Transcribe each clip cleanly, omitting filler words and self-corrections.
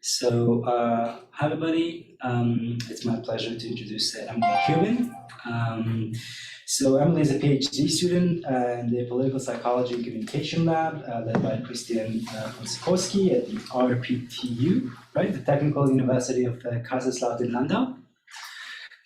Hi everybody. It's my pleasure to introduce Emily Kubin. Emily is a PhD student in the Political Psychology and Communication Lab, led by Christian Konsikowski at the RPTU, right, the Technical University of Koblenz-Landau,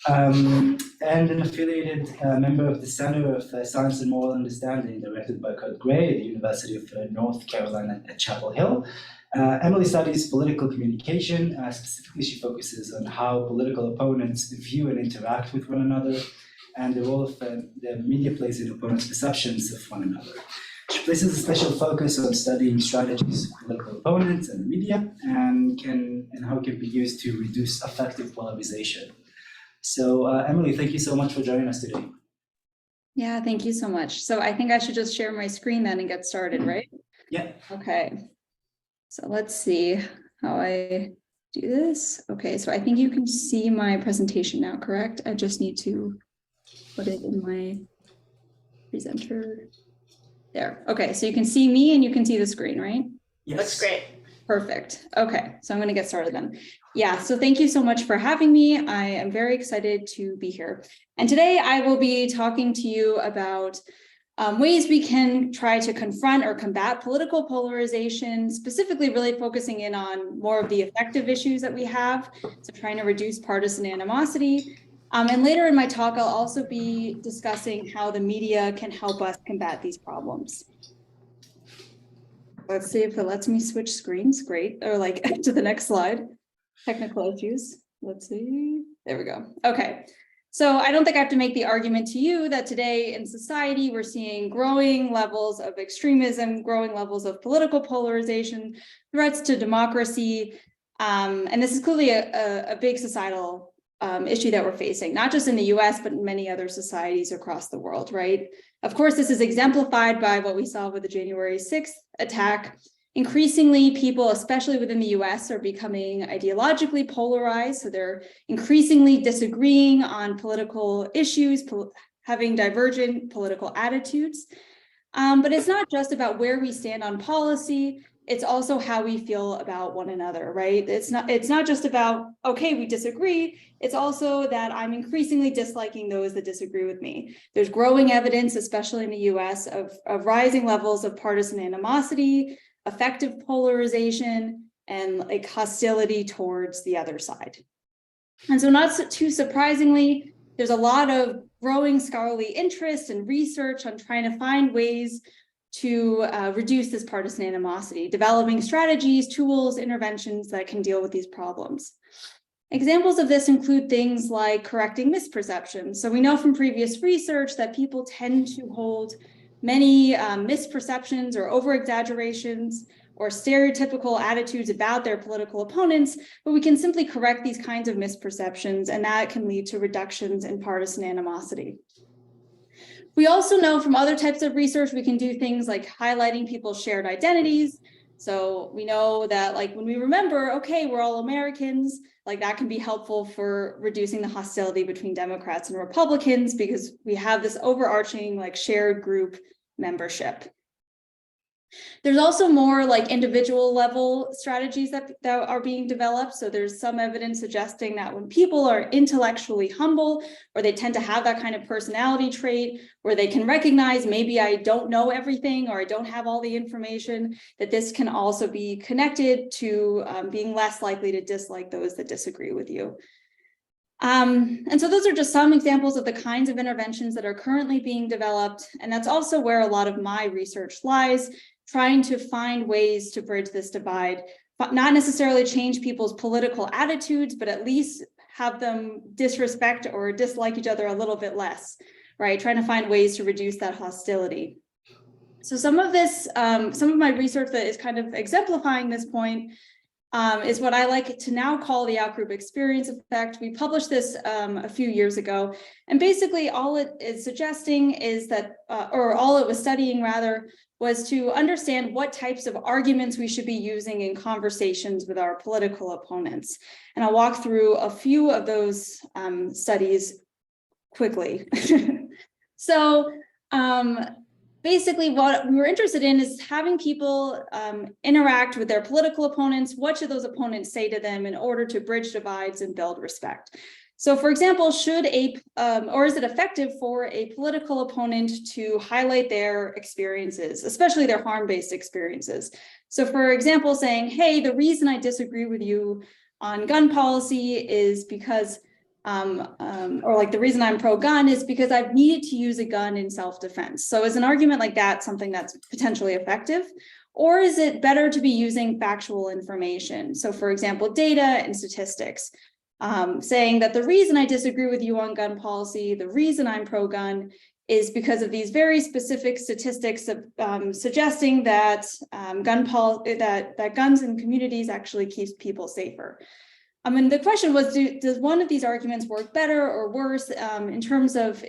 and an affiliated member of the Center of Science and Moral Understanding, directed by Kurt Gray at the University of North Carolina at Chapel Hill. Emily studies political communication. Specifically, she focuses on how political opponents view and interact with one another, and the role of the media plays in opponents' perceptions of one another. She places a special focus on studying strategies of political opponents and the media, and how it can be used to reduce affective polarization. Emily, thank you so much for joining us today. Yeah, thank you so much. So I think I should just share my screen then and get started, right? Yeah. Okay. So let's see how I do this. Okay, so I think you can see my presentation now, correct? I just need to put it in my presenter. There. Okay, so you can see me and you can see the screen, right? Yes. Looks great. Perfect. Okay, so I'm going to get started then. Yeah, so thank you so much for having me. I am very excited to be here. And today I will be talking to you about ways we can try to confront or combat political polarization, specifically really focusing in on more of the effective issues that we have, so trying to reduce partisan animosity. And later in my talk, I'll also be discussing how the media can help us combat these problems. Let's see if it lets me switch screens. Great. Or like to the next slide. Technical issues. Let's see. There we go. Okay. So I don't think I have to make the argument to you that today in society, we're seeing growing levels of extremism, growing levels of political polarization, threats to democracy. And this is clearly a big societal issue that we're facing, not just in the US, but in many other societies across the world, right? Of course, this is exemplified by what we saw with the January 6th attack. Increasingly, people, especially within the US, are becoming ideologically polarized. So they're increasingly disagreeing on political issues, having divergent political attitudes. But it's not just about where we stand on policy. It's also how we feel about one another, right? It's not just about, okay, we disagree. It's also that I'm increasingly disliking those that disagree with me. There's growing evidence, especially in the US, of rising levels of partisan animosity, affective polarization, and like hostility towards the other side. And so not too surprisingly, there's a lot of growing scholarly interest and research on trying to find ways to reduce this partisan animosity, developing strategies, tools, interventions that can deal with these problems. Examples of this include things like correcting misperceptions. So we know from previous research that people tend to hold many misperceptions or over-exaggerations or stereotypical attitudes about their political opponents, but we can simply correct these kinds of misperceptions, and that can lead to reductions in partisan animosity. We also know from other types of research, we can do things like highlighting people's shared identities. So we know that like when we remember, okay, we're all Americans, like that can be helpful for reducing the hostility between Democrats and Republicans because we have this overarching like shared group membership. There's also more like individual level strategies that are being developed. So there's some evidence suggesting that when people are intellectually humble, or they tend to have that kind of personality trait, where they can recognize maybe I don't know everything or I don't have all the information, that this can also be connected to being less likely to dislike those that disagree with you. And so those are just some examples of the kinds of interventions that are currently being developed. And that's also where a lot of my research lies, trying to find ways to bridge this divide, but not necessarily change people's political attitudes, but at least have them disrespect or dislike each other a little bit less, right? Trying to find ways to reduce that hostility. So some of my research that is kind of exemplifying this point is what I like to now call the outgroup experience effect. We published this a few years ago, and basically all it is suggesting is that, or all it was studying rather, was to understand what types of arguments we should be using in conversations with our political opponents. And I'll walk through a few of those studies quickly. So basically what we were interested in is having people interact with their political opponents. What should those opponents say to them in order to bridge divides and build respect? So for example, or is it effective for a political opponent to highlight their experiences, especially their harm-based experiences? So for example, saying, hey, the reason I disagree with you on gun policy is because, or like the reason I'm pro-gun is because I've needed to use a gun in self-defense. So is an argument like that something that's potentially effective? Or is it better to be using factual information? So for example, data and statistics. Saying that the reason I disagree with you on gun policy, the reason I'm pro-gun is because of these very specific statistics of, suggesting that that guns in communities actually keeps people safer. I mean, the question was, does one of these arguments work better or worse in terms of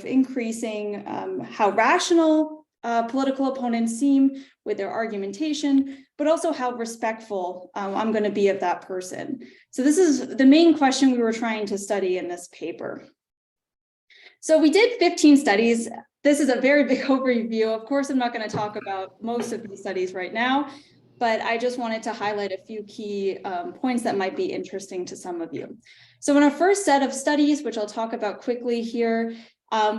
increasing how rational political opponents seem with their argumentation, but also how respectful I'm going to be of that person. So this is the main question we were trying to study in this paper. So we did 15 studies. This is a very big overview. Of course, I'm not going to talk about most of these studies right now, but I just wanted to highlight a few key points that might be interesting to some of you. So in our first set of studies, which I'll talk about quickly here,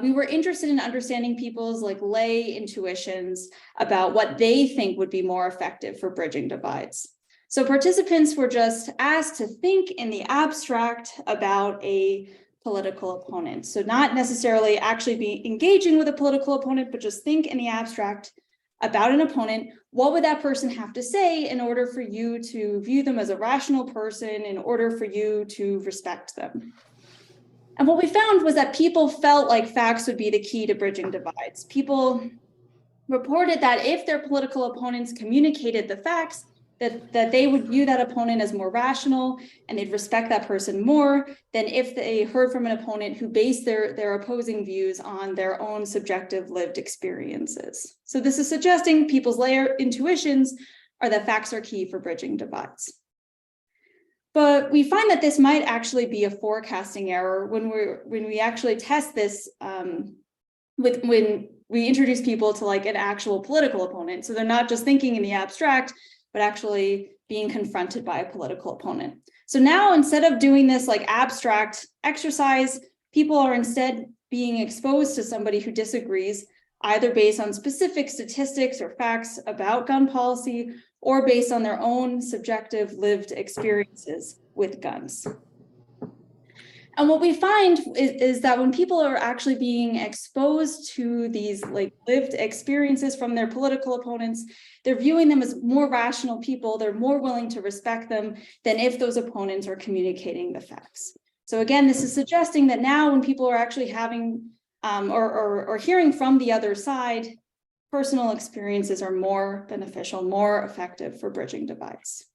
we were interested in understanding people's lay intuitions about what they think would be more effective for bridging divides. So participants were just asked to think in the abstract about a political opponent. So not necessarily actually be engaging with a political opponent, but just think in the abstract about an opponent. What would that person have to say in order for you to view them as a rational person, in order for you to respect them? And what we found was that people felt like facts would be the key to bridging divides. People reported that if their political opponents communicated the facts, that they would view that opponent as more rational and they'd respect that person more than if they heard from an opponent who based their opposing views on their own subjective lived experiences. So this is suggesting people's layer intuitions are that facts are key for bridging divides. But we find that this might actually be a forecasting error when we actually test this when we introduce people to an actual political opponent. So they're not just thinking in the abstract, but actually being confronted by a political opponent. So now instead of doing this abstract exercise, people are instead being exposed to somebody who disagrees, either based on specific statistics or facts about gun policy, or based on their own subjective lived experiences with guns. And what we find is that when people are actually being exposed to these lived experiences from their political opponents, they're viewing them as more rational people. They're more willing to respect them than if those opponents are communicating the facts. So again, this is suggesting that now when people are actually having or hearing from the other side, personal experiences are more beneficial, more effective for bridging divides.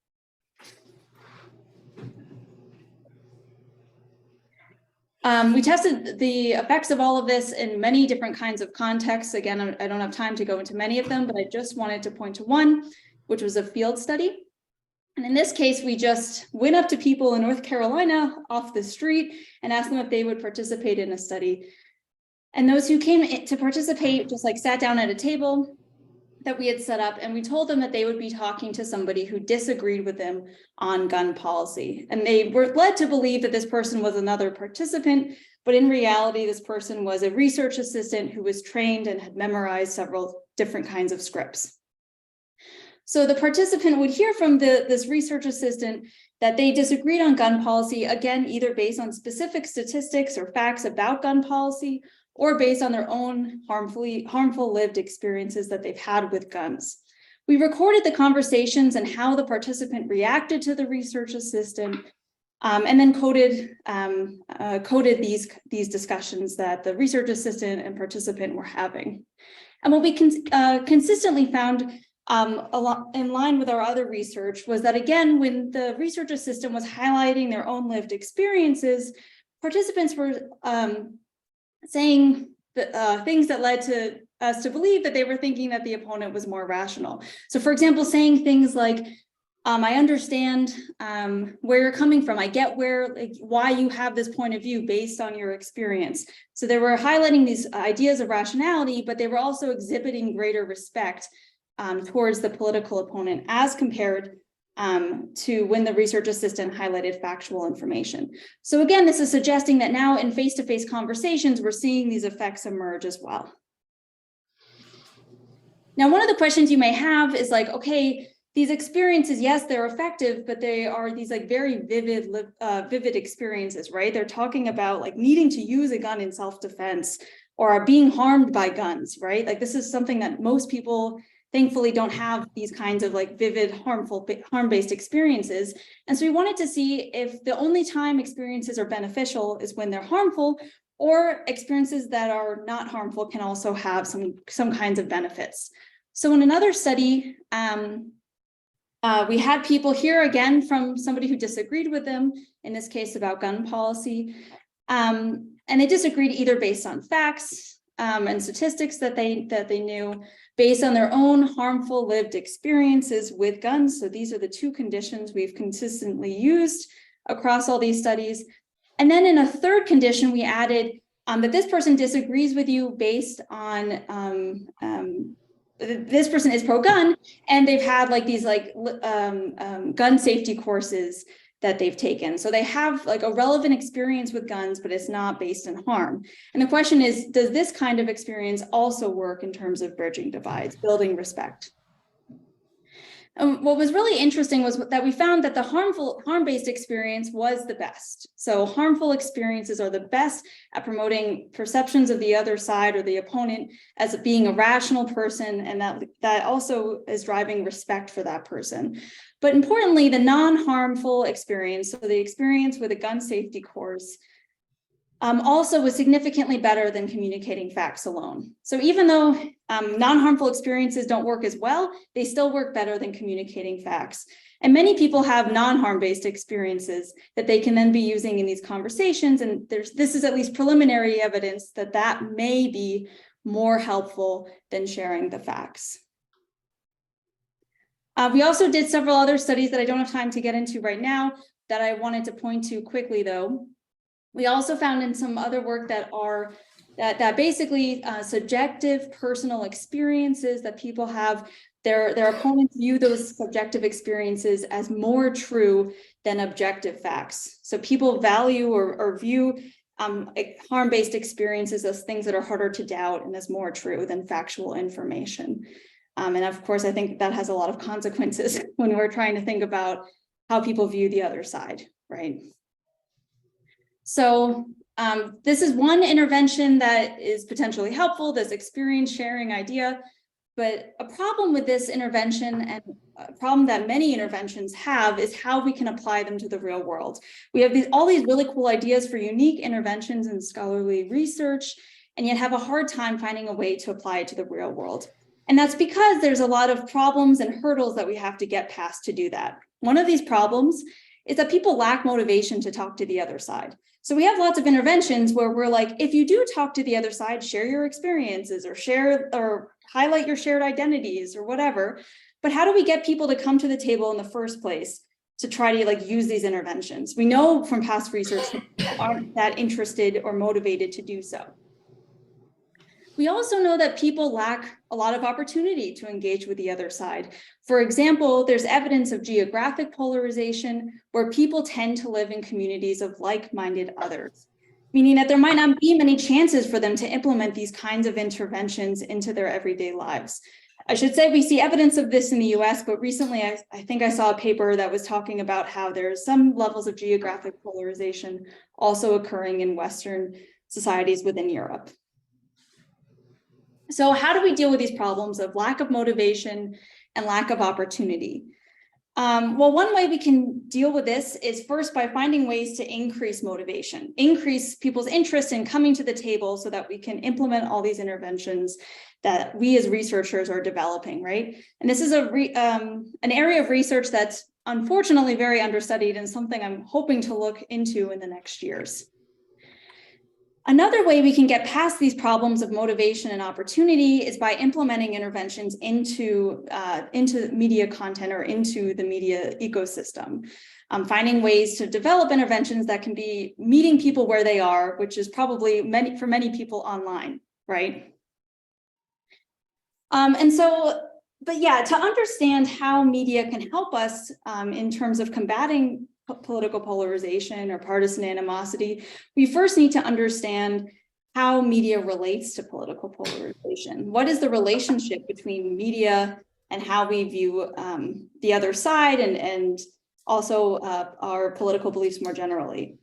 We tested the effects of all of this in many different kinds of contexts. Again, I don't have time to go into many of them, but I just wanted to point to one, which was a field study. And in this case, we just went up to people in North Carolina off the street and asked them if they would participate in a study. And those who came to participate just sat down at a table that we had set up, and we told them that they would be talking to somebody who disagreed with them on gun policy. And they were led to believe that this person was another participant, but in reality, this person was a research assistant who was trained and had memorized several different kinds of scripts. So the participant would hear from this research assistant that they disagreed on gun policy, again, either based on specific statistics or facts about gun policy, or based on their own harmful lived experiences that they've had with guns. We recorded the conversations and how the participant reacted to the research assistant, and then coded these discussions that the research assistant and participant were having. And what we consistently found a lot in line with our other research was that, again, when the research assistant was highlighting their own lived experiences, participants were saying things that led to us to believe that they were thinking that the opponent was more rational. So for example, saying things like, I understand where you're coming from. I get why you have this point of view based on your experience. So they were highlighting these ideas of rationality, but they were also exhibiting greater respect towards the political opponent as compared to when the research assistant highlighted factual information. So again, this is suggesting that now in face-to-face conversations, we're seeing these effects emerge as well. Now, one of the questions you may have is like, okay, these experiences, yes, they're effective, but they are these like very vivid experiences, right? They're talking about like needing to use a gun in self-defense or being harmed by guns, right? Like this is something that most people thankfully don't have, these kinds of like vivid, harm-based experiences. And so we wanted to see if the only time experiences are beneficial is when they're harmful, or experiences that are not harmful can also have some kinds of benefits. So in another study, we had people hear again from somebody who disagreed with them, in this case about gun policy. And they disagreed either based on facts and statistics that they knew, based on their own harmful lived experiences with guns. So these are the two conditions we've consistently used across all these studies. And then in a third condition, we added that this person disagrees with you based on this person is pro-gun, and they've had like these like gun safety courses that they've taken. So they have like a relevant experience with guns, but it's not based in harm. And the question is, does this kind of experience also work in terms of bridging divides, building respect? What was really interesting was that we found that the harm-based experience was the best. So harmful experiences are the best at promoting perceptions of the other side or the opponent as being a rational person, and that also is driving respect for that person. But importantly, the non-harmful experience, so the experience with a gun safety course, also was significantly better than communicating facts alone. So even though non-harmful experiences don't work as well, they still work better than communicating facts. And many people have non-harm-based experiences that they can then be using in these conversations. And this is at least preliminary evidence that that may be more helpful than sharing the facts. We also did several other studies that I don't have time to get into right now that I wanted to point to quickly though. We also found in some other work that basically subjective personal experiences that people have, their opponents view those subjective experiences as more true than objective facts. So people value or view harm-based experiences as things that are harder to doubt and as more true than factual information. And of course, I think that has a lot of consequences when we're trying to think about how people view the other side, right? So this is one intervention that is potentially helpful, this experience sharing idea, but a problem with this intervention, and a problem that many interventions have, is how we can apply them to the real world. We have all these really cool ideas for unique interventions in scholarly research, and yet have a hard time finding a way to apply it to the real world. And that's because there's a lot of problems and hurdles that we have to get past to do that. One of these problems is that people lack motivation to talk to the other side. So we have lots of interventions where we're like, if you do talk to the other side, share your experiences or highlight your shared identities or whatever. But how do we get people to come to the table in the first place to try to like use these interventions? We know from past research that people aren't that interested or motivated to do so. We also know that people lack a lot of opportunity to engage with the other side. For example, there's evidence of geographic polarization where people tend to live in communities of like-minded others, meaning that there might not be many chances for them to implement these kinds of interventions into their everyday lives. I should say we see evidence of this in the US, but recently I think I saw a paper that was talking about how there's some levels of geographic polarization also occurring in Western societies within Europe. So how do we deal with these problems of lack of motivation and lack of opportunity? Well, one way we can deal with this is first by finding ways to increase motivation, increase people's interest in coming to the table so that we can implement all these interventions that we as researchers are developing, right? And this is an area of research that's unfortunately very understudied and something I'm hoping to look into in the next years. Another way we can get past these problems of motivation and opportunity is by implementing interventions into media content or into the media ecosystem. Finding ways to develop interventions that can be meeting people where they are, which is probably for many people online, right? But yeah, to understand how media can help us in terms of combating political polarization or partisan animosity, we first need to understand how media relates to political polarization. What is the relationship between media and how we view the other side and also our political beliefs more generally?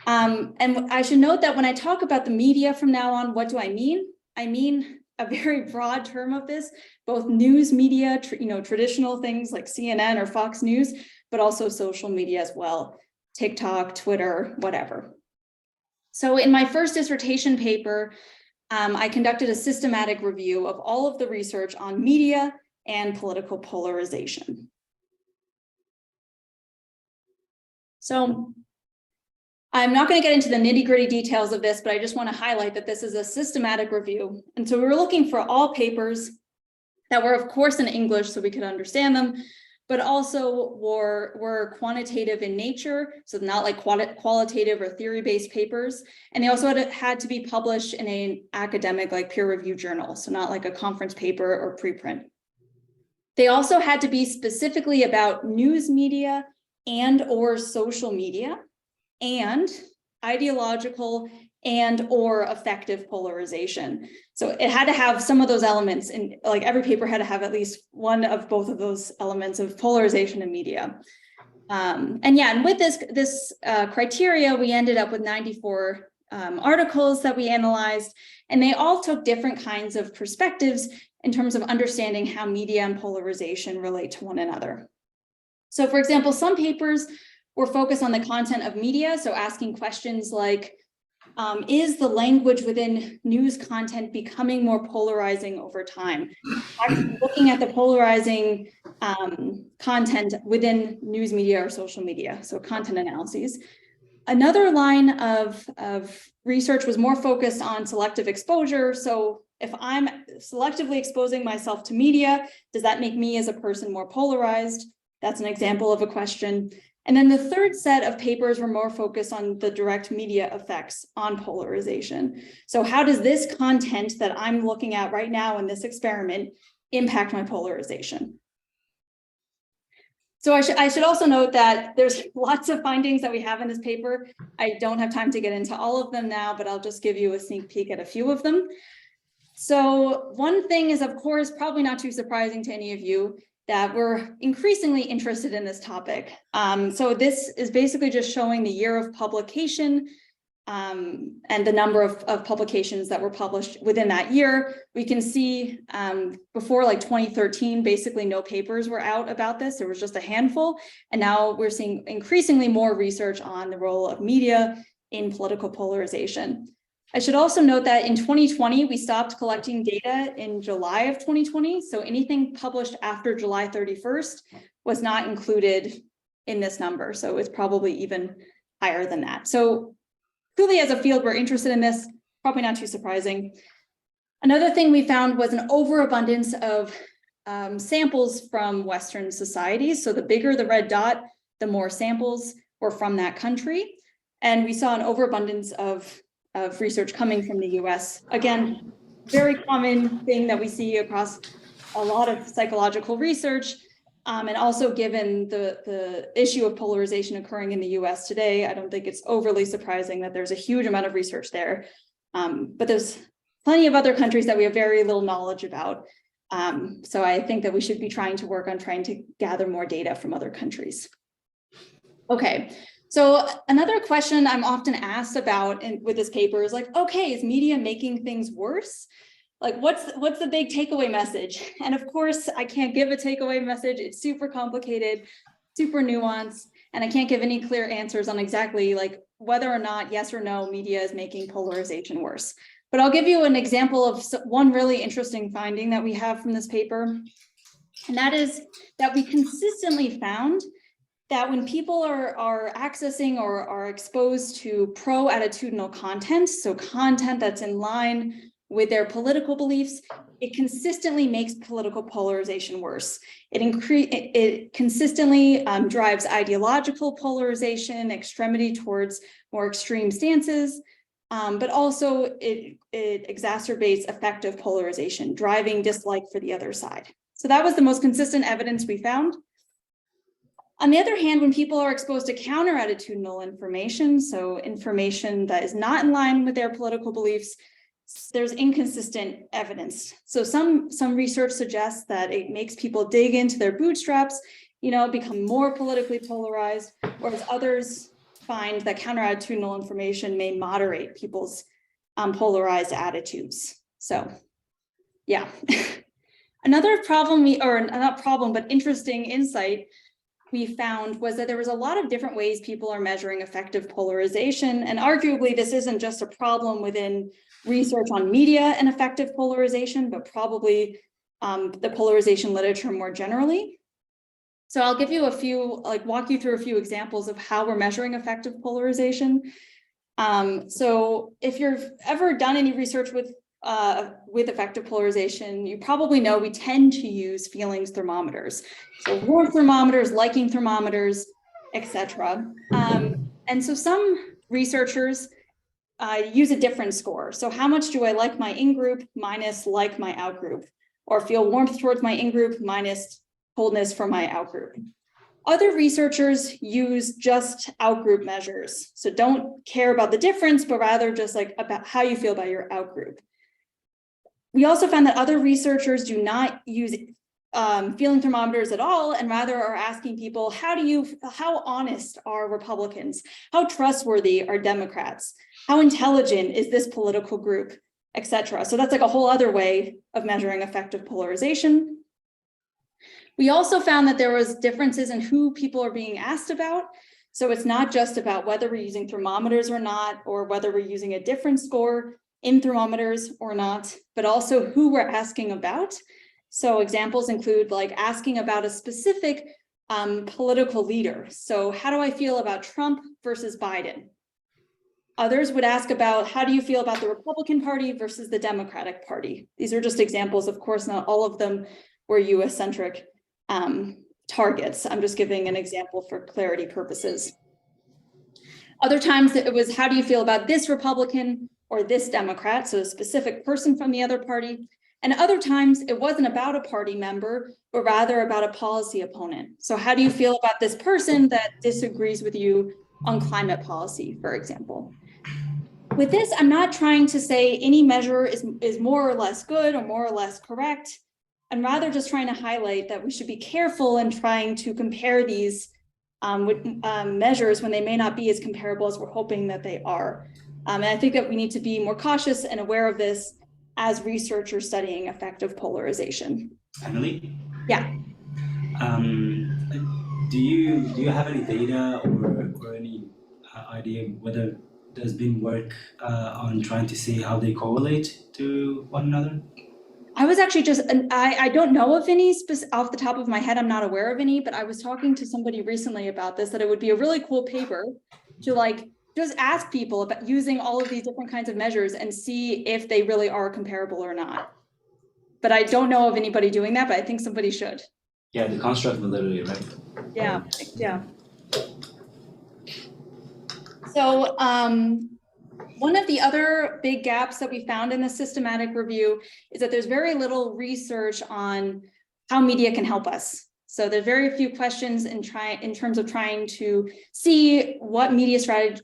And I should note that when I talk about the media from now on, what do I mean? I mean a very broad term of this, both news media, traditional things like CNN or Fox News, but also social media as well, TikTok, Twitter, whatever. So in my first dissertation paper, I conducted a systematic review of all of the research on media and political polarization. So I'm not going to get into the nitty-gritty details of this, but I just want to highlight that this is a systematic review. And so we were looking for all papers that were, of course, in English so we could understand them, but also were quantitative in nature, so not like qualitative or theory-based papers. And they also had to be published in an academic, like peer-reviewed journal, so not like a conference paper or preprint. They also had to be specifically about news media and or social media, and ideological and or affective polarization. So it had to have some of those elements, and like every paper had to have at least one of both of those elements of polarization in media. And with this criteria, we ended up with 94 articles that we analyzed, and they all took different kinds of perspectives in terms of understanding how media and polarization relate to one another. So for example, some papers were focused on the content of media, so asking questions like, is the language within news content becoming more polarizing over time? Actually looking at the polarizing content within news media or social media, so content analyses. Another line of research was more focused on selective exposure. So if I'm selectively exposing myself to media, does that make me as a person more polarized? That's an example of a question. And then the third set of papers were more focused on the direct media effects on polarization. So how does this content that I'm looking at right now in this experiment impact my polarization? So I should also note that there's lots of findings that we have in this paper. I don't have time to get into all of them now, but I'll just give you a sneak peek at a few of them. So one thing is, of course, probably not too surprising to any of you, that we're increasingly interested in this topic. So this is basically just showing the year of publication and the number of publications that were published within that year. We can see before like 2013, basically no papers were out about this. There was just a handful. And now we're seeing increasingly more research on the role of media in political polarization. I should also note that in 2020, we stopped collecting data in July of 2020. So anything published after July 31st was not included in this number. So it's probably even higher than that. So clearly as a field, we're interested in this, probably not too surprising. Another thing we found was an overabundance of samples from Western societies. So the bigger the red dot, the more samples were from that country. And we saw an overabundance of research coming from the US. Again, very common thing that we see across a lot of psychological research. And also given the issue of polarization occurring in the US today, I don't think it's overly surprising that there's a huge amount of research there. But there's plenty of other countries that we have very little knowledge about. So I think that we should be trying to gather more data from other countries. Okay. So another question I'm often asked about with this paper is like, okay, is media making things worse? Like, what's the big takeaway message? And of course, I can't give a takeaway message. It's super complicated, super nuanced, and I can't give any clear answers on exactly like whether or not, yes or no, media is making polarization worse. But I'll give you an example of one really interesting finding that we have from this paper. And that is that we consistently found that when people are accessing or are exposed to pro-attitudinal content, so content that's in line with their political beliefs, it consistently makes political polarization worse. It consistently drives ideological polarization, extremity towards more extreme stances, but also it exacerbates affective polarization, driving dislike for the other side. So that was the most consistent evidence we found. On the other hand, when people are exposed to counter-attitudinal information, so information that is not in line with their political beliefs, there's inconsistent evidence. So some research suggests that it makes people dig into their bootstraps, become more politically polarized, whereas others find that counter-attitudinal information may moderate people's polarized attitudes. So, yeah. Another problem not problem, but interesting insight we found was that there was a lot of different ways people are measuring affective polarization. And arguably, this isn't just a problem within research on media and affective polarization, but probably the polarization literature more generally. So I'll give you walk you through a few examples of how we're measuring affective polarization. So if you've ever done any research with affective polarization, you probably know we tend to use feelings thermometers. So warmth thermometers, liking thermometers, etc. And so some researchers use a different score. So how much do I like my in-group minus like my out-group, or feel warmth towards my in-group minus coldness for my out-group. Other researchers use just out-group measures. So don't care about the difference, but rather just about how you feel about your out-group. We also found that other researchers do not use feeling thermometers at all, and rather are asking people, how honest are Republicans? How trustworthy are Democrats? How intelligent is this political group, etc. So that's a whole other way of measuring affective polarization. We also found that there was differences in who people are being asked about. So it's not just about whether we're using thermometers or not, or whether we're using a different score in thermometers or not, but also who we're asking about. So examples include asking about a specific political leader. So how do I feel about Trump versus Biden? Others would ask about, how do you feel about the Republican Party versus the Democratic Party? These are just examples. Of course, not all of them were US-centric targets. I'm just giving an example for clarity purposes. Other times it was, how do you feel about this Republican or this Democrat? So a specific person from the other party. And other times it wasn't about a party member, but rather about a policy opponent. So how do you feel about this person that disagrees with you on climate policy, for example? With this, I'm not trying to say any measure is more or less good or more or less correct. I'm rather just trying to highlight that we should be careful in trying to compare these with measures when they may not be as comparable as we're hoping that they are. And I think that we need to be more cautious and aware of this as researchers studying affective polarization. Emily? Yeah. Do you have any data or any idea whether there's been work on trying to see how they correlate to one another? I was actually I don't know of any off the top of my head. I'm not aware of any, but I was talking to somebody recently about this, that it would be a really cool paper to just ask people about using all of these different kinds of measures and see if they really are comparable or not. But I don't know of anybody doing that, but I think somebody should. Yeah, the construct validity, right? Yeah, yeah. So one of the other big gaps that we found in the systematic review is that there's very little research on how media can help us. So there's very few questions in terms of trying to see what media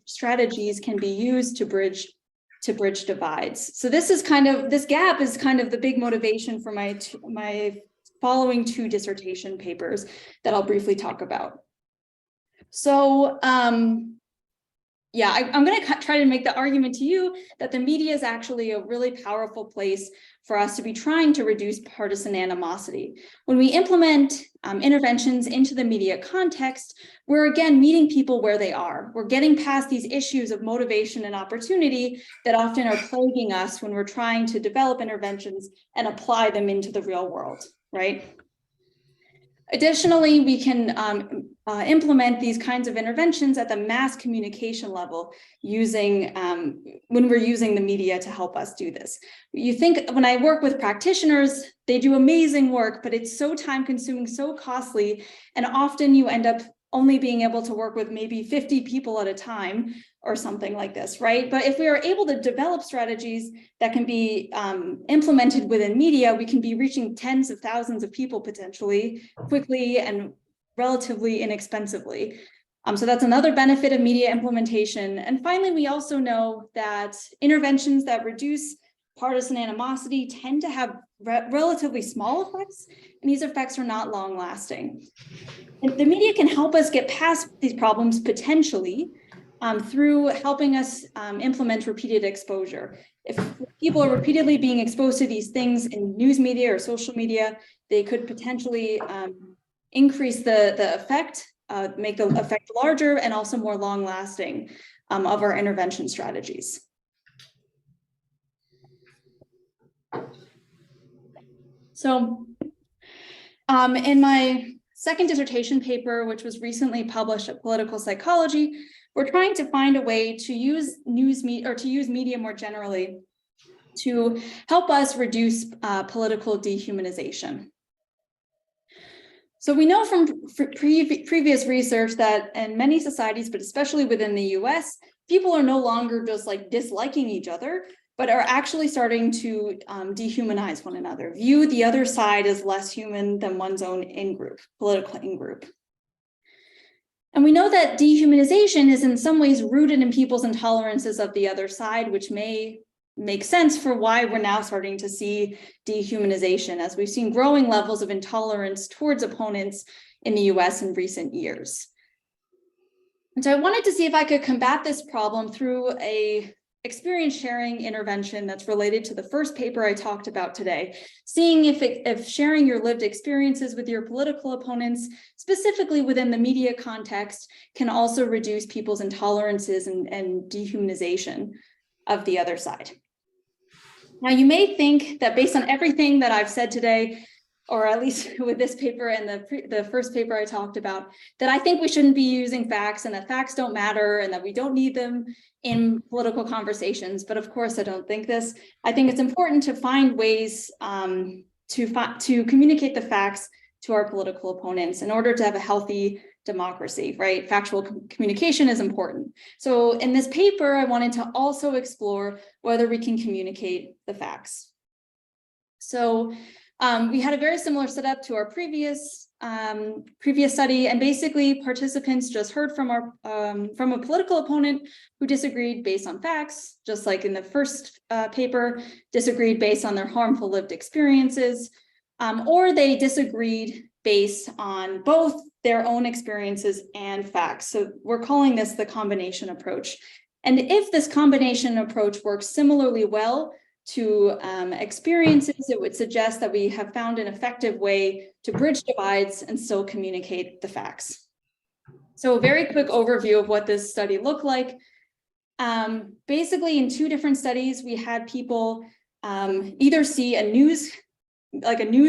strategies can be used to bridge divides. So this gap is kind of the big motivation for my following two dissertation papers that I'll briefly talk about. So yeah, I'm going to try to make the argument to you that the media is actually a really powerful place for us to be trying to reduce partisan animosity. When we implement interventions into the media context, we're again meeting people where they are. We're getting past these issues of motivation and opportunity that often are plaguing us when we're trying to develop interventions and apply them into the real world, right? Additionally, we can implement these kinds of interventions at the mass communication level using when we're using the media to help us do this. You think when I work with practitioners, they do amazing work, but it's so time consuming, so costly, and often you end up only being able to work with maybe 50 people at a time or something like this, right? But if we are able to develop strategies that can be implemented within media, we can be reaching tens of thousands of people potentially quickly and relatively inexpensively. So that's another benefit of media implementation. And finally, we also know that interventions that reduce partisan animosity tend to have relatively small effects, and these effects are not long lasting. And the media can help us get past these problems potentially through helping us implement repeated exposure. If people are repeatedly being exposed to these things in news media or social media, they could potentially increase the effect, make the effect larger and also more long lasting of our intervention strategies. So in my second dissertation paper, which was recently published at Political Psychology, we're trying to find a way to use news media or to use media more generally to help us reduce political dehumanization. So we know from previous research that in many societies, but especially within the US, people are no longer just like disliking each other, but are actually starting to dehumanize one another, view the other side as less human than one's own in-group, political in-group. And we know that dehumanization is in some ways rooted in people's intolerances of the other side, which may make sense for why we're now starting to see dehumanization, as we've seen growing levels of intolerance towards opponents in the US in recent years. And so I wanted to see if I could combat this problem through a experience sharing intervention that's related to the first paper I talked about today, seeing if sharing your lived experiences with your political opponents, specifically within the media context, can also reduce people's intolerances and dehumanization of the other side. Now, you may think that based on everything that I've said today, or at least with this paper and the first paper I talked about, that I think we shouldn't be using facts and that facts don't matter and that we don't need them in political conversations. But of course, I don't think this. I think it's important to find ways to communicate the facts to our political opponents in order to have a healthy democracy, right? Factual communication is important. So in this paper, I wanted to also explore whether we can communicate the facts. So we had a very similar setup to our previous study, and basically participants just heard from a political opponent who disagreed based on facts, just like in the first paper, disagreed based on their harmful lived experiences, or they disagreed based on both their own experiences and facts. So we're calling this the combination approach. And if this combination approach works similarly well to experiences, it would suggest that we have found an effective way to bridge divides and still communicate the facts. So a very quick overview of what this study looked like. Basically, in two different studies, we had people either see a news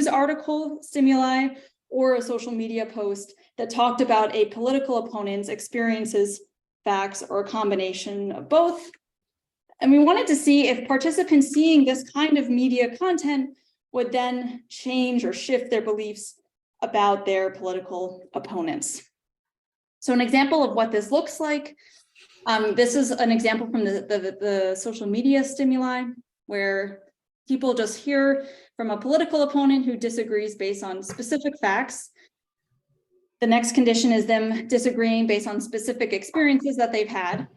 article stimuli or a social media post that talked about a political opponent's experiences, facts, or a combination of both. And we wanted to see if participants seeing this kind of media content would then change or shift their beliefs about their political opponents. So an example of what this looks like, this is an example from the social media stimuli, where people just hear from a political opponent who disagrees based on specific facts. The next condition is them disagreeing based on specific experiences that they've had.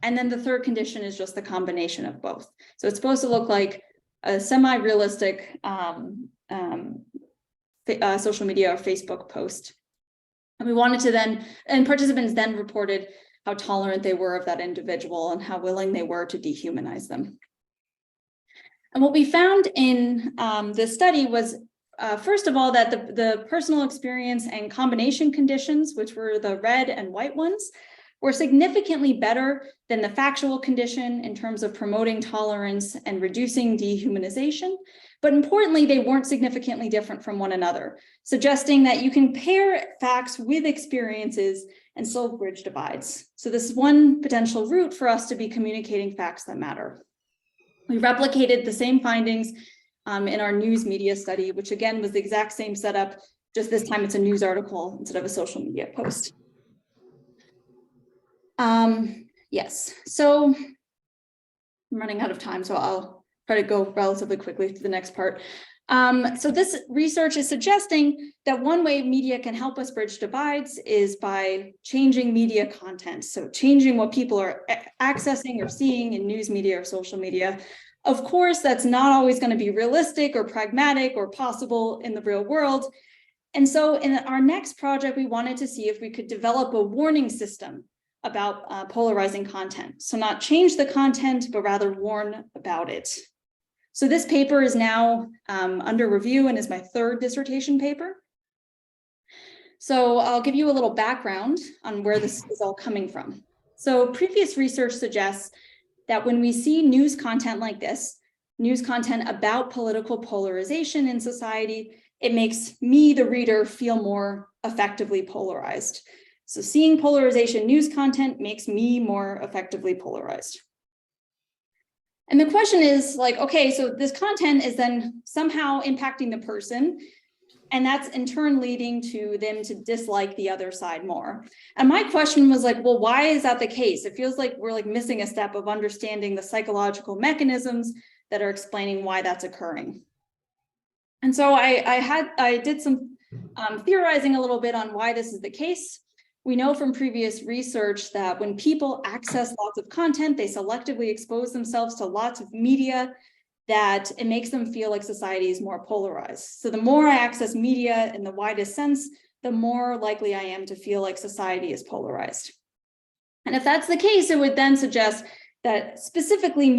And then the third condition is just the combination of both. So it's supposed to look like a semi-realistic social media or Facebook post. And we wanted to then, and participants then reported how tolerant they were of that individual and how willing they were to dehumanize them. And what we found in this study was, first of all, that the personal experience and combination conditions, which were the red and white ones, were significantly better than the factual condition in terms of promoting tolerance and reducing dehumanization. But importantly, they weren't significantly different from one another, suggesting that you can pair facts with experiences and still bridge divides. So this is one potential route for us to be communicating facts that matter. We replicated the same findings in our news media study, which again was the exact same setup, just this time it's a news article instead of a social media post. Yes, so I'm running out of time, so I'll try to go relatively quickly to the next part. So this research is suggesting that one way media can help us bridge divides is by changing media content. So changing what people are accessing or seeing in news media or social media. Of course, that's not always going to be realistic or pragmatic or possible in the real world. And so in our next project, we wanted to see if we could develop a warning system about polarizing content. So not change the content, but rather warn about it. So this paper is now under review and is my third dissertation paper. So I'll give you a little background on where this is all coming from. So previous research suggests that when we see news content like this, news content about political polarization in society, it makes me, the reader, feel more effectively polarized. So seeing polarization news content makes me more effectively polarized. And the question is like, okay, so this content is then somehow impacting the person, and that's in turn leading to them to dislike the other side more. And my question was like, well, why is that the case? It feels like we're like missing a step of understanding the psychological mechanisms that are explaining why that's occurring. And so I did some theorizing a little bit on why this is the case. We know from previous research that when people access lots of content, they selectively expose themselves to lots of media, that it makes them feel like society is more polarized. So the more I access media in the widest sense, the more likely I am to feel like society is polarized. And if that's the case, it would then suggest that specifically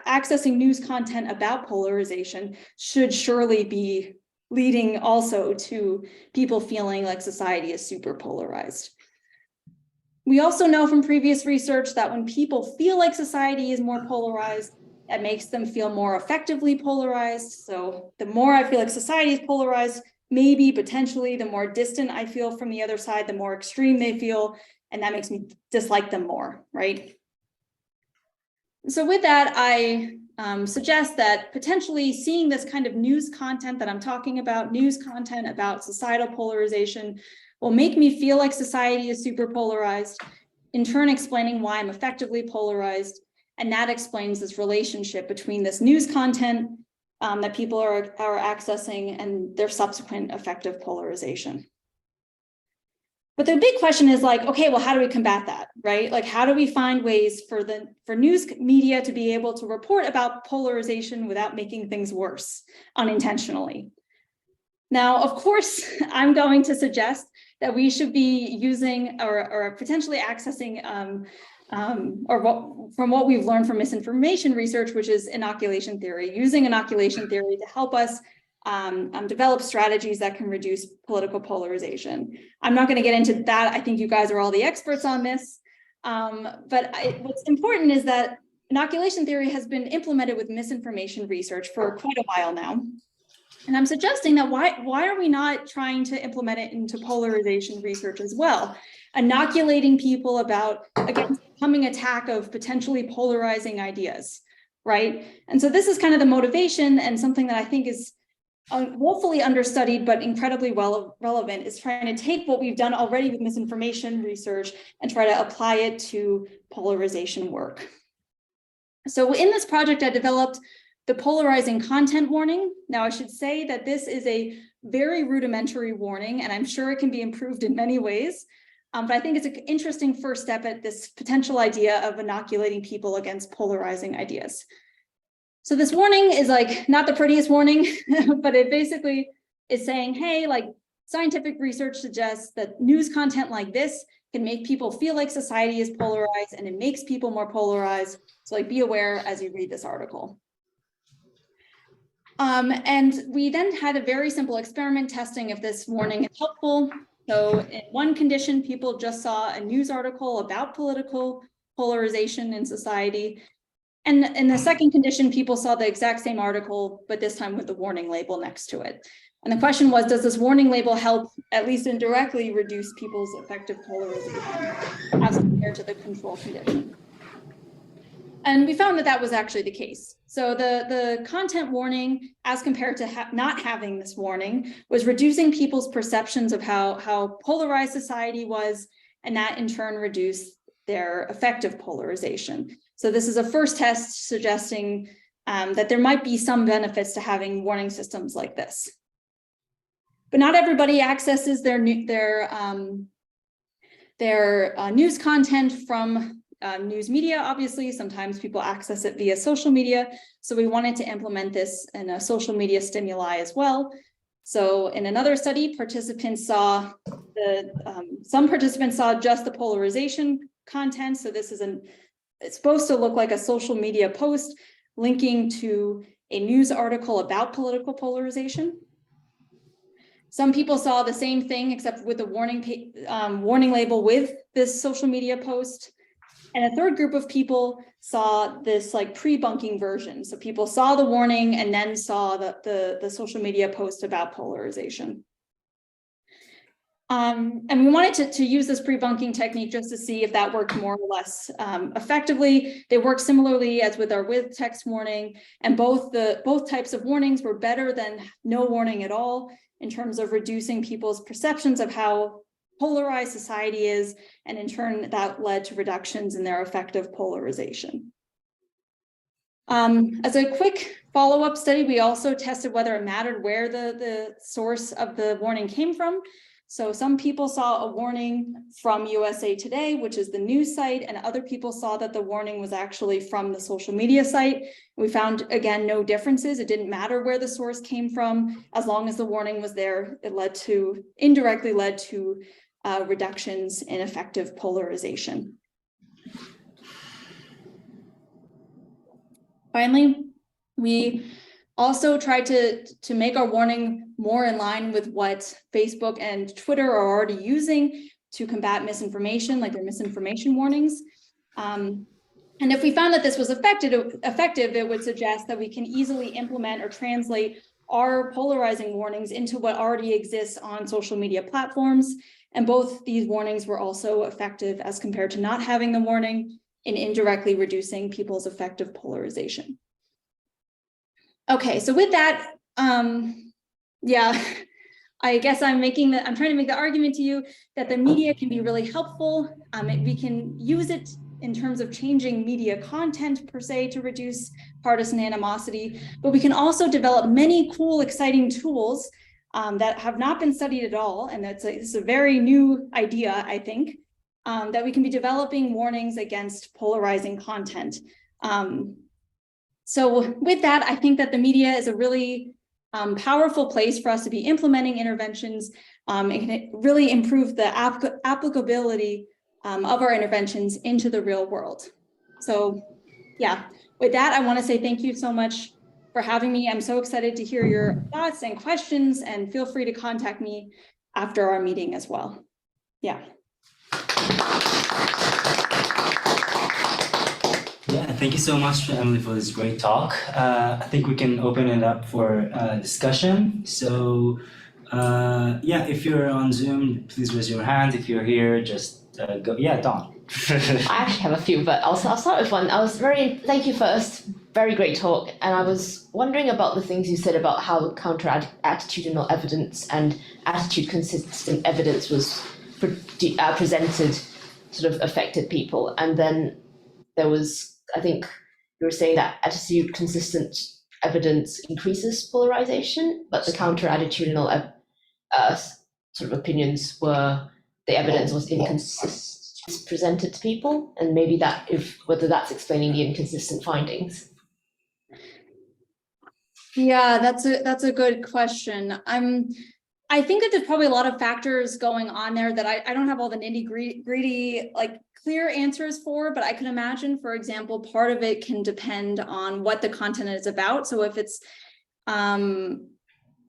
accessing news content about polarization should surely be leading also to people feeling like society is super polarized. We also know from previous research that when people feel like society is more polarized, that makes them feel more effectively polarized. So the more I feel like society is polarized, maybe potentially the more distant I feel from the other side, the more extreme they feel, and that makes me dislike them more, right? So with that, I suggest that potentially seeing this kind of news content that I'm talking about, news content about societal polarization, will make me feel like society is super polarized, in turn explaining why I'm effectively polarized. And that explains this relationship between this news content that people are accessing and their subsequent effective polarization. But the big question is like, okay, well, how do we combat that, right? Like, how do we find ways for news media to be able to report about polarization without making things worse unintentionally? Now, of course, I'm going to suggest that we should be using or potentially accessing from what we've learned from misinformation research, which is inoculation theory, using inoculation theory to help us develop strategies that can reduce political polarization. I'm not going to get into that. I think you guys are all the experts on this. But what's important is that inoculation theory has been implemented with misinformation research for quite a while now. And I'm suggesting that why are we not trying to implement it into polarization research as well? Inoculating people against the coming attack of potentially polarizing ideas, right? And so this is kind of the motivation, and something that I think is woefully understudied but incredibly relevant, is trying to take what we've done already with misinformation research and try to apply it to polarization work. So in this project, I developed the polarizing content warning. Now, I should say that this is a very rudimentary warning, and I'm sure it can be improved in many ways. But I think it's an interesting first step at this potential idea of inoculating people against polarizing ideas. So this warning is like not the prettiest warning, but it basically is saying, hey, like scientific research suggests that news content like this can make people feel like society is polarized, and it makes people more polarized. So like be aware as you read this article. And we then had a very simple experiment testing if this warning is helpful. So in one condition, people just saw a news article about political polarization in society. And in the second condition, people saw the exact same article, but this time with the warning label next to it. And the question was, does this warning label help, at least indirectly, reduce people's affective polarization as compared to the control condition? And we found that that was actually the case. So the content warning, as compared to not having this warning, was reducing people's perceptions of how polarized society was, and that in turn reduced their affective polarization. So this is a first test suggesting that there might be some benefits to having warning systems like this. But not everybody accesses their news content from news media, obviously. Sometimes people access it via social media. So we wanted to implement this in a social media stimuli as well. So in another study, some participants saw just the polarization content. So this is it's supposed to look like a social media post linking to a news article about political polarization. Some people saw the same thing, except with the warning label with this social media post. And a third group of people saw this like pre-bunking version. So people saw the warning and then saw the social media post about polarization. And we wanted to use this pre-bunking technique just to see if that worked more or less effectively. They work similarly as with our with text warning, and both types of warnings were better than no warning at all in terms of reducing people's perceptions of how polarized society is, and in turn that led to reductions in their affective polarization. As a quick follow-up study, we also tested whether it mattered where the source of the warning came from. So some people saw a warning from USA Today, which is the news site, and other people saw that the warning was actually from the social media site. We found, again, no differences. It didn't matter where the source came from. As long as the warning was there, it indirectly led to reductions in affective polarization. Finally, we also tried to make our warning more in line with what Facebook and Twitter are already using to combat misinformation, like their misinformation warnings. And if we found that this was effective, it would suggest that we can easily implement or translate our polarizing warnings into what already exists on social media platforms. And both these warnings were also effective as compared to not having the warning in indirectly reducing people's affective polarization. Okay, so with that, yeah, I guess I'm trying to make the argument to you that the media can be really helpful. We can use it in terms of changing media content per se to reduce partisan animosity, but we can also develop many cool, exciting tools that have not been studied at all. And it's a very new idea, I think, that we can be developing warnings against polarizing content. So with that, I think that the media is a really powerful place for us to be implementing interventions. It can really improve the applicability of our interventions into the real world. So yeah, with that, I want to say thank you so much for having me. I'm so excited to hear your thoughts and questions, and feel free to contact me after our meeting as well. Yeah. Yeah, thank you so much, Emily, for this great talk. I think we can open it up for discussion. So yeah, if you're on Zoom, please raise your hand. If you're here, just go. Yeah, Dawn. I actually have a few, but I'll start with one. Thank you first, very great talk. And I was wondering about the things you said about how counter-attitudinal evidence and attitude-consistent evidence was presented, sort of affected people. And then there was, I think you were saying that attitude-consistent evidence increases polarization, but the counter-attitudinal sort of opinions were, the evidence was inconsistent presented to people, and maybe whether that's explaining the inconsistent findings. Yeah, that's a good question. I think that there's probably a lot of factors going on there that I don't have all the nitty-gritty like clear answers for, but I can imagine, for example, part of it can depend on what the content is about. So if it's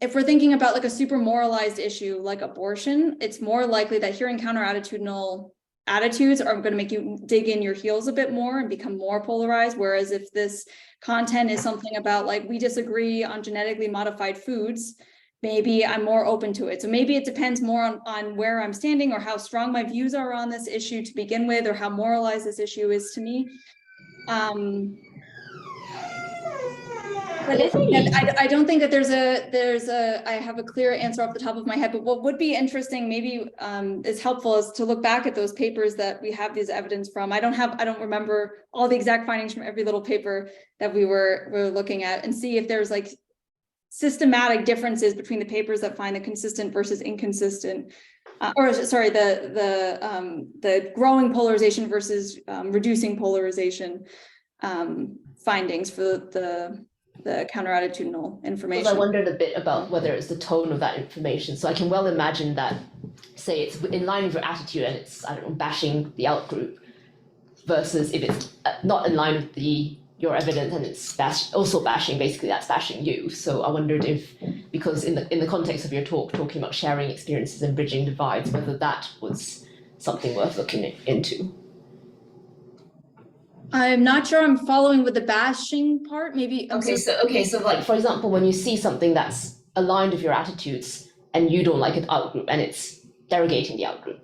if we're thinking about like a super moralized issue like abortion, it's more likely that hearing counter-attitudinal attitudes are going to make you dig in your heels a bit more and become more polarized. Whereas if this content is something about like, we disagree on genetically modified foods, maybe I'm more open to it. So maybe it depends more on where I'm standing or how strong my views are on this issue to begin with, or how moralized this issue is to me. But I don't think that I have a clear answer off the top of my head, but what would be interesting, maybe is helpful, is to look back at those papers that we have this evidence from. I don't remember all the exact findings from every little paper that we were looking at, and see if there's like systematic differences between the papers that find the consistent versus inconsistent, the growing polarization versus reducing polarization findings for the counter-attitudinal information. I wondered a bit about whether it's the tone of that information. So I can well imagine that, say, it's in line with your attitude and it's, I don't know, bashing the outgroup, versus if it's not in line with your evidence and it's also bashing, basically that's bashing you. So I wondered if, because in the context of your talk, talking about sharing experiences and bridging divides, whether that was something worth looking into. I'm not sure I'm following with the bashing part. Maybe. So like, for example, when you see something that's aligned with your attitudes and you don't like an outgroup and it's derogating the outgroup,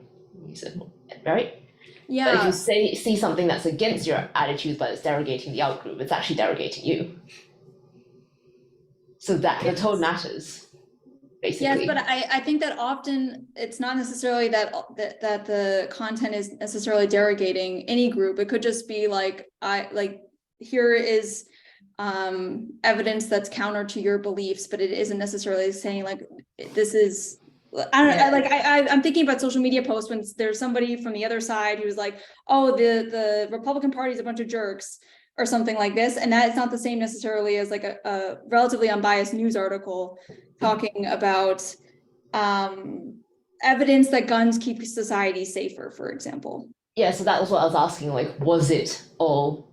right? Yeah. But if you see something that's against your attitudes but it's derogating the outgroup, it's actually derogating you. So that the tone matters. Basically. Yes, but I think that often it's not necessarily that the content is necessarily derogating any group. It could just be like, here is evidence that's counter to your beliefs, but it isn't necessarily saying like this is. I'm thinking about social media posts when there's somebody from the other side who's like, oh, the Republican Party is a bunch of jerks, or something like this, and that is not the same necessarily as like a relatively unbiased news article talking about evidence that guns keep society safer, for example. Yeah, so that was what I was asking, like, was it all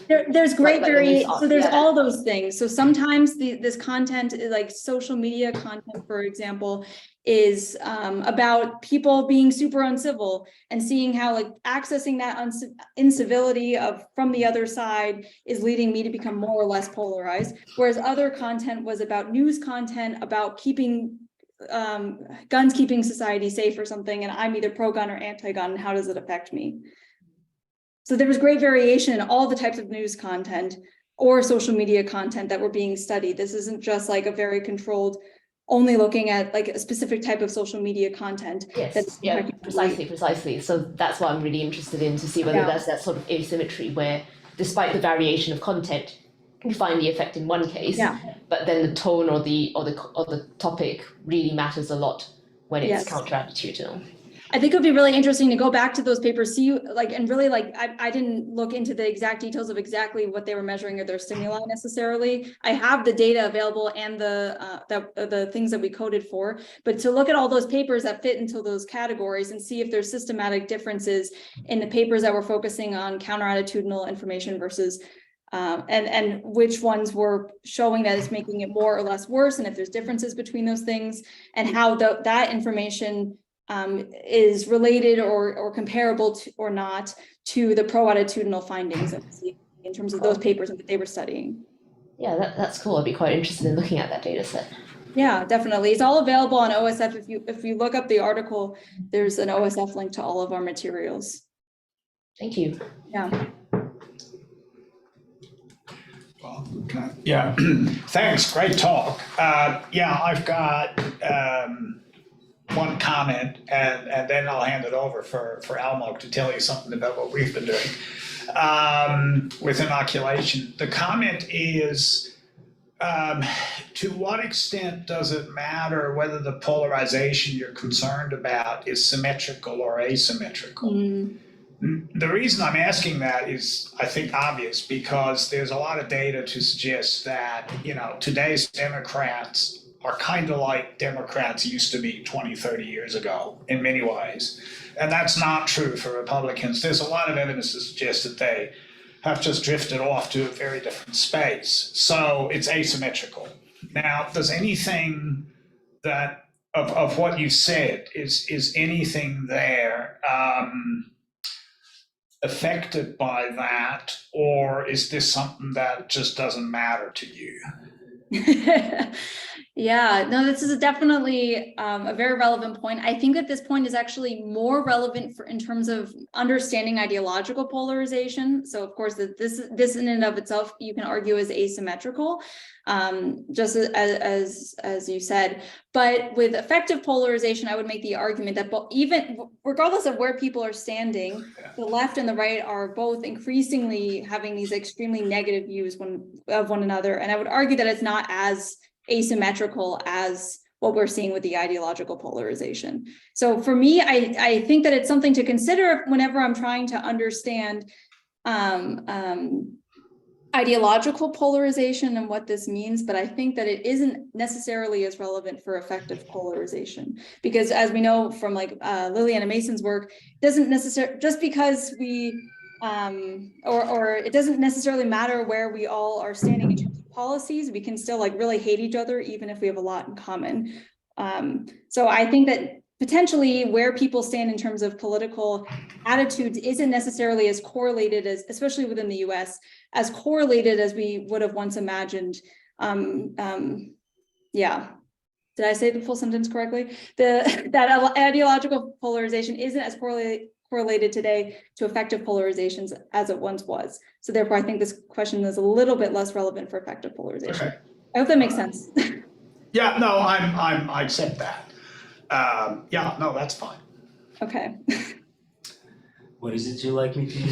there's great variation. So there's all those things. So sometimes this content is like social media content, for example, is about people being super uncivil, and seeing how like accessing that incivility from the other side is leading me to become more or less polarized. Whereas other content was about news content about keeping guns keeping society safe or something, and I'm either pro-gun or anti-gun, and how does it affect me? So there was great variation in all the types of news content or social media content that were being studied. This isn't just like a very controlled, only looking at like a specific type of social media content. Yes, yeah, precisely. So that's what I'm really interested in, to see whether there's that sort of asymmetry where, despite the variation of content, you find the effect in one case, but then the tone or the topic really matters a lot when it's counter-attitudinal. I think it would be really interesting to go back to those papers, see like, and really like, I didn't look into the exact details of exactly what they were measuring or their stimuli necessarily. I have the data available and the things that we coded for, but to look at all those papers that fit into those categories and see if there's systematic differences in the papers that were focusing on counter-attitudinal information versus and which ones were showing that it's making it more or less worse, and if there's differences between those things, and how that information is related or comparable to or not to the pro-attitudinal findings in terms of those papers that they were studying. Yeah, that's cool. I'd be quite interested in looking at that data set. Yeah, definitely. It's all available on OSF. If you look up the article, there's an OSF link to all of our materials. Thank you. Yeah. Well, okay. Yeah, thanks. Great talk. I've got one comment, and then I'll hand it over for Almo to tell you something about what we've been doing with inoculation. The comment is, to what extent does it matter whether the polarization you're concerned about is symmetrical or asymmetrical? Mm. The reason I'm asking that is, I think, obvious, because there's a lot of data to suggest that, today's Democrats are kind of like Democrats used to be 20, 30 years ago in many ways. And that's not true for Republicans. There's a lot of evidence to suggest that they have just drifted off to a very different space. So it's asymmetrical. Now, does anything that of what you said is anything there affected by that, or is this something that just doesn't matter to you? Yeah, no, this is definitely a very relevant point. I think that this point is actually more relevant in terms of understanding ideological polarization. So of course, this in and of itself, you can argue is asymmetrical, just as you said. But with effective polarization, I would make the argument that even regardless of where people are standing, the left and the right are both increasingly having these extremely negative views of one another. And I would argue that it's not as asymmetrical as what we're seeing with the ideological polarization. So for me, I think that it's something to consider whenever I'm trying to understand ideological polarization and what this means, but I think that it isn't necessarily as relevant for effective polarization, because as we know from like Liliana Mason's work, doesn't necessarily, just because we or it doesn't necessarily matter where we all are standing in terms of policies, we can still like really hate each other even if we have a lot in common. So I think that potentially where people stand in terms of political attitudes isn't necessarily as correlated as, especially within the US, as correlated as we would have once imagined. Yeah. Did I say the full sentence correctly? That ideological polarization isn't as correlated today to effective polarizations as it once was. So therefore, I think this question is a little bit less relevant for effective polarization. Okay. I hope that makes sense. Yeah, no, I accept that. Yeah, no, that's fine. Okay. What is it you like me to do?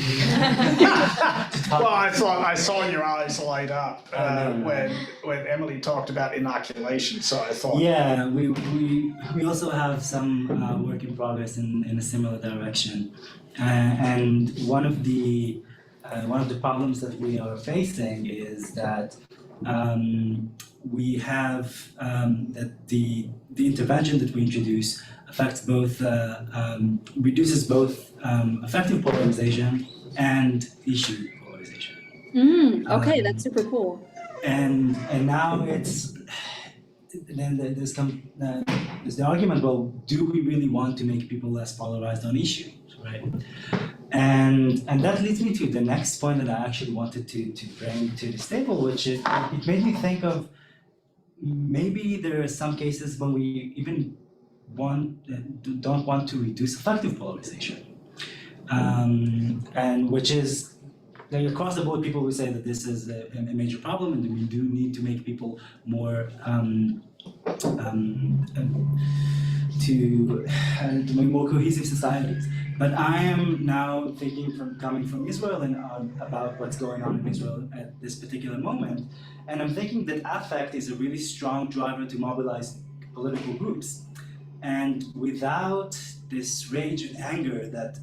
Well, I saw your eyes light up No. when Emily talked about inoculation, so I thought. Yeah, we also have some work in progress in a similar direction, and one of the problems that we are facing is that we have that the intervention that we introduce affects both reduces both effective polarization and issue polarization. Okay, that's super cool. And now it's then there's the argument, well, do we really want to make people less polarized on issues, right? And that leads me to the next point that I actually wanted to bring to this table, which is it made me think of maybe there are some cases when we even don't want to reduce effective polarization, and which is like across the board, people will say that this is a major problem, and that we do need to make people more to make more cohesive societies. But I am now thinking coming from Israel and about what's going on in Israel at this particular moment, and I'm thinking that affect is a really strong driver to mobilize political groups, and without this rage and anger that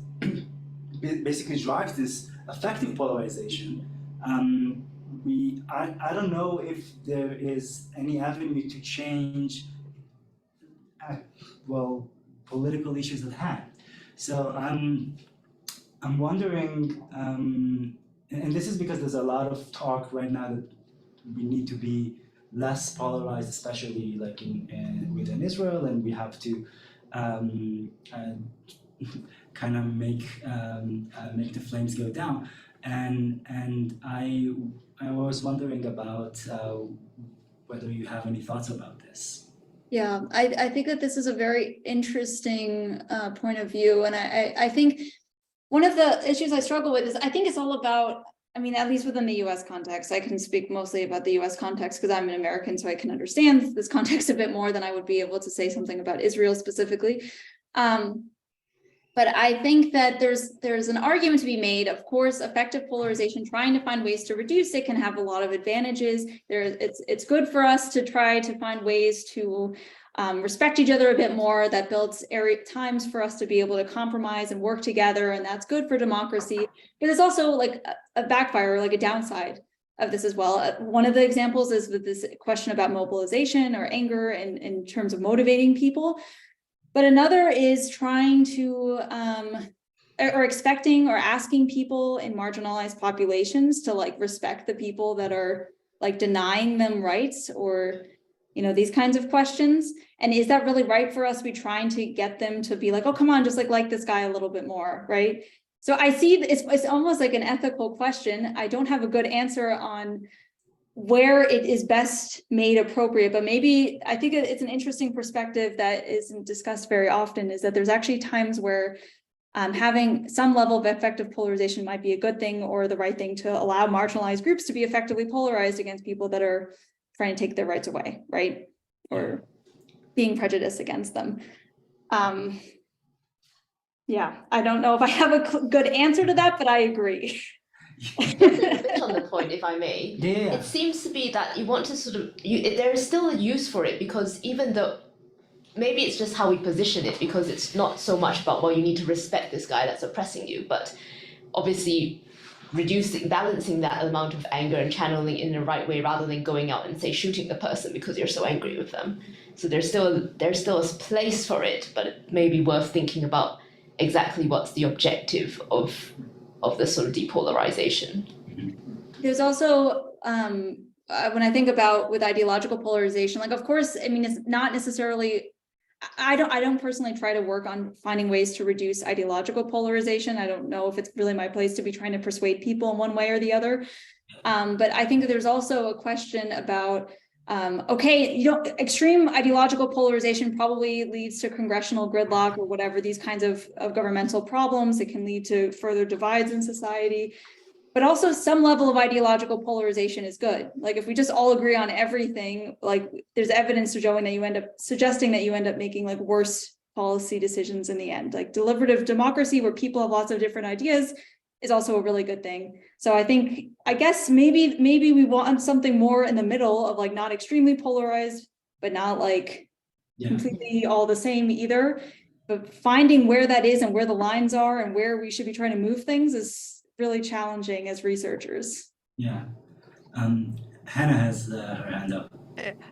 basically drives this effective polarization, I don't know if there is any avenue to change political issues at hand. So I'm wondering, and this is because there's a lot of talk right now that we need to be less polarized, especially like within Israel, and we have to kind of make the flames go down. And I was wondering about whether you have any thoughts about this. Yeah, I think that this is a very interesting point of view. And I think one of the issues I struggle with is I think it's all about, I mean, at least within the US context, I can speak mostly about the US context because I'm an American, so I can understand this context a bit more than I would be able to say something about Israel specifically. But I think that there's an argument to be made. Of course, effective polarization, trying to find ways to reduce it, can have a lot of advantages. It's good for us to try to find ways to respect each other a bit more. That builds times for us to be able to compromise and work together, and that's good for democracy. But it's also like a backfire, like a downside of this as well. One of the examples is with this question about mobilization or anger in terms of motivating people. But another is trying to, or expecting or asking people in marginalized populations to like respect the people that are like denying them rights or these kinds of questions. And is that really right for us to be trying to get them to be like, oh, come on, just like this guy a little bit more, right? So I see it's almost like an ethical question. I don't have a good answer on where it is best made appropriate, but maybe I think it's an interesting perspective that isn't discussed very often, is that there's actually times where having some level of effective polarization might be a good thing or the right thing to allow marginalized groups to be effectively polarized against people that are trying to take their rights away, right? Or being prejudiced against them. Yeah, I don't know if I have a good answer to that, but I agree. A bit on the point, if I may. Yeah. It seems to be that you want to sort of, there is still a use for it, because even though, maybe it's just how we position it, because it's not so much about, well, you need to respect this guy that's oppressing you, but obviously balancing that amount of anger and channeling in the right way, rather than going out and say shooting the person because you're so angry with them. So there's still a place for it, but it may be worth thinking about exactly what's the objective of the sort of depolarization. There's also, when I think about with ideological polarization, like, of course, I mean, it's not necessarily, I don't personally try to work on finding ways to reduce ideological polarization. I don't know if it's really my place to be trying to persuade people in one way or the other. But I think that there's also a question about, okay, extreme ideological polarization probably leads to congressional gridlock or whatever, these kinds of governmental problems. It can lead to further divides in society. But also some level of ideological polarization is good. Like if we just all agree on everything, like there's evidence showing that suggesting that you end up making like worse policy decisions in the end. Like deliberative democracy, where people have lots of different ideas, is also a really good thing. So I guess maybe we want something more in the middle of like not extremely polarized, but not like completely all the same either. But finding where that is and where the lines are and where we should be trying to move things is really challenging as researchers. Yeah. Hannah has her hand up.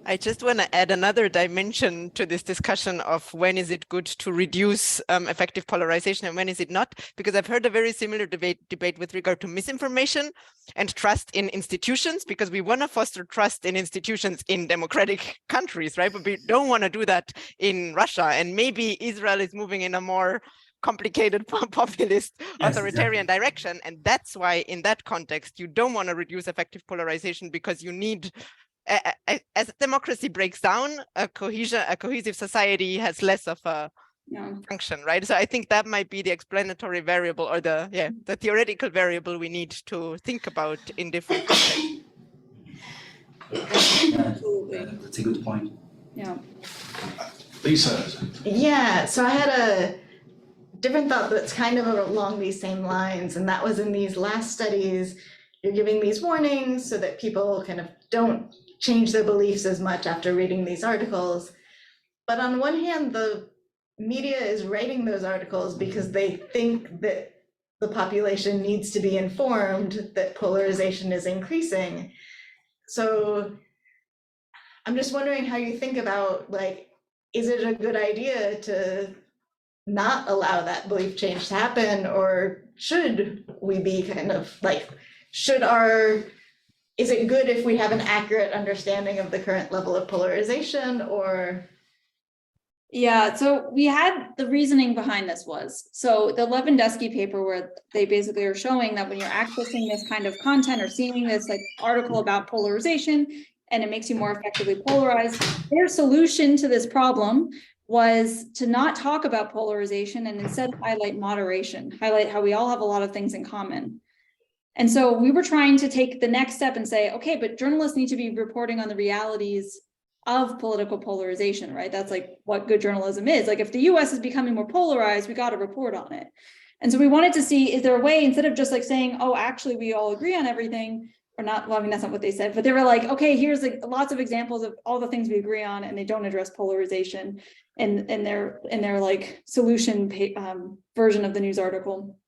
I just want to add another dimension to this discussion of when is it good to reduce effective polarization and when is it not, because I've heard a very similar debate with regard to misinformation and trust in institutions, because we want to foster trust in institutions in democratic countries, right? But we don't want to do that in Russia. And maybe Israel is moving in a more complicated populist authoritarian direction. And that's why in that context, you don't want to reduce effective polarization, because you need, as democracy breaks down, a cohesive society has less of a function, right? So I think that might be the explanatory variable, or the theoretical variable we need to think about in different contexts. That's a good point. Yeah. Lisa. Yeah, so I had a different thought that's kind of along these same lines, and that was in these last studies, you're giving these warnings so that people kind of don't change their beliefs as much after reading these articles. But on one hand, the media is writing those articles because they think that the population needs to be informed that polarization is increasing. So I'm just wondering how you think about, like, is it a good idea to not allow that belief change to happen, or should we be kind of like, is it good if we have an accurate understanding of the current level of polarization, or? Yeah, so we had the reasoning behind this was, so the Lewandowski paper, where they basically are showing that when you're accessing this kind of content or seeing this like article about polarization and it makes you more effectively polarized, their solution to this problem was to not talk about polarization and instead highlight moderation, highlight how we all have a lot of things in common. And so we were trying to take the next step and say, okay, but journalists need to be reporting on the realities of political polarization, right? That's like what good journalism is. Like if the US is becoming more polarized, we got to report on it. And so we wanted to see, is there a way, instead of just like saying, oh, actually we all agree on everything, or not, well, I mean, that's not what they said, but they were like, okay, here's like lots of examples of all the things we agree on, and they don't address polarization in their like solution version of the news article.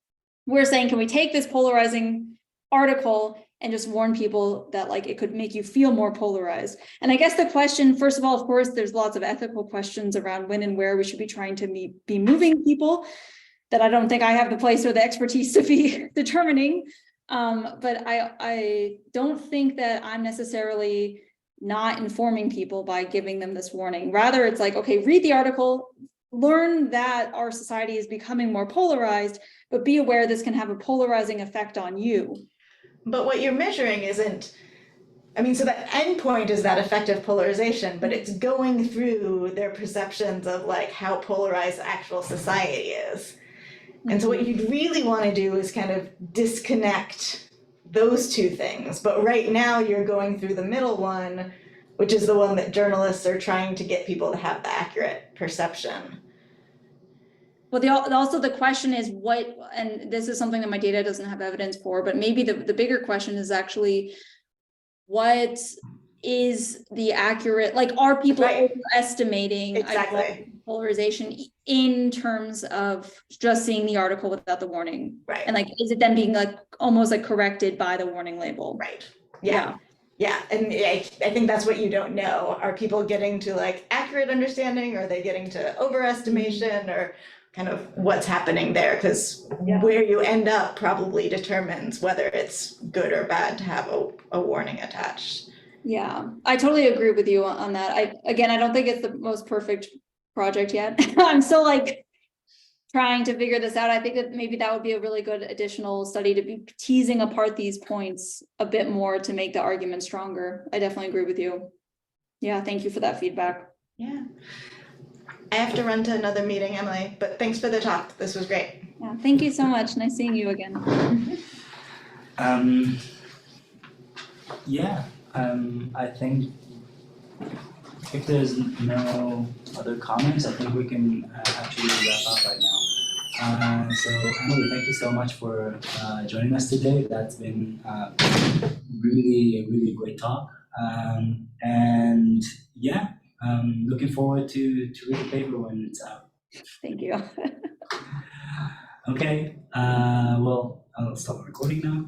We're saying, can we take this polarizing article and just warn people that like it could make you feel more polarized? And I guess the question, first of all, of course, there's lots of ethical questions around when and where we should be trying to be moving people that I don't think I have the place or the expertise to be determining. But I don't think that I'm necessarily not informing people by giving them this warning. Rather, it's like, okay, read the article, learn that our society is becoming more polarized, but be aware this can have a polarizing effect on you. But what you're measuring isn't, I mean, so the endpoint is that effective polarization, but it's going through their perceptions of like how polarized actual society is. And so what you'd really want to do is kind of disconnect those two things. But right now you're going through the middle one, which is the one that journalists are trying to get people to have the accurate perception. Well, also the question is what, and this is something that my data doesn't have evidence for, but maybe the bigger question is actually, what is the accurate, like, are people overestimating Exactly. polarization in terms of just seeing the article without the warning? Right. And like, is it then being like almost like corrected by the warning label? Right. Yeah. And I think that's what you don't know. Are people getting to like accurate understanding? Are they getting to overestimation, or kind of what's happening there? Because where you end up probably determines whether it's good or bad to have a warning attached. Yeah, I totally agree with you on that. I don't think it's the most perfect project yet. I'm still like trying to figure this out. I think that maybe that would be a really good additional study to be teasing apart these points a bit more to make the argument stronger. I definitely agree with you. Yeah, thank you for that feedback. Yeah. I have to run to another meeting, Emily, but thanks for the talk. This was great. Yeah, thank you so much. Nice seeing you again. I think if there's no other comments, I think we can actually wrap up right now. So Emily, thank you so much for joining us today. That's been really a really great talk. And yeah, looking forward to read the paper when it's out. Thank you. Okay, well, I'll stop recording now.